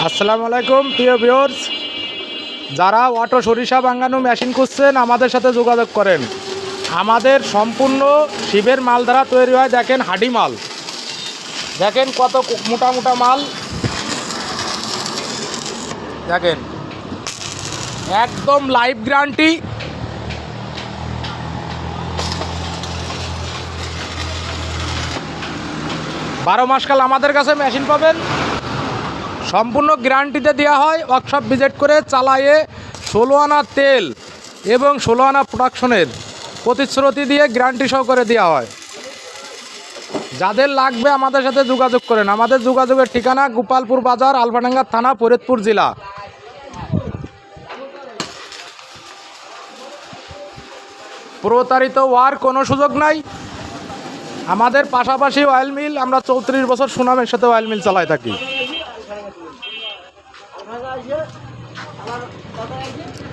আসসালামু আলাইকুম প্রিয় ভিউয়ার্স, যারা অটো সরিষা ভাঙানো মেশিন খুঁজছেন আমাদের সাথে যোগাযোগ করেন। আমাদের সম্পূর্ণ শিবের মাল দ্বারা তৈরি হয়। দেখেন হাডি মাল, দেখেন কত মোটা মোটা মাল, দেখেন একদম লাইভ গ্যারান্টি। বারো মাস কাল আমাদের কাছে মেশিন পাবেন, সম্পূর্ণ গ্যারান্টিতে দেওয়া হয়। ওয়ার্কশপ ভিজিট করে চালায়ে 16 আনা তেল এবং 16 আনা প্রোডাকশনের প্রতিশ্রুতি দিয়ে গ্যারান্টি সহকারে দেওয়া হয়। যাদের লাগবে আমাদের সাথে যোগাযোগ করেন। আমাদের যোগাযোগের ঠিকানা গোপালপুর বাজার, আলফাডাঙ্গা থানা, ফরিদপুর জেলা। প্রতারিত হওয়ার কোনো সুযোগ নাই। আমাদের পাশাপাশি অয়েল মিল, আমরা 34 বছর সুনামের সাথে অয়েল মিল চালাই থাকি।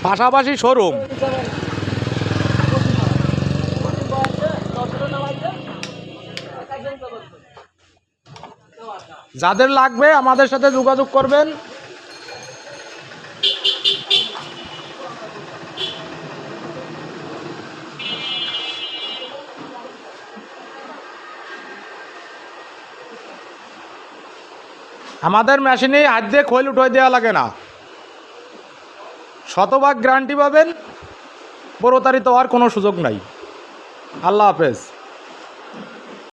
পাশাপাশি শোরুম। যাদের লাগবে আমাদের সাথে যোগাযোগ করবেন। আমাদের মেশিনে হাত দিয়ে খৈল উঠে দেওয়া লাগে না, শতভাগ গ্যারান্টি পাবেন। প্রতারিত হওয়ার কোনো সুযোগ নাই। আল্লাহ হাফেজ।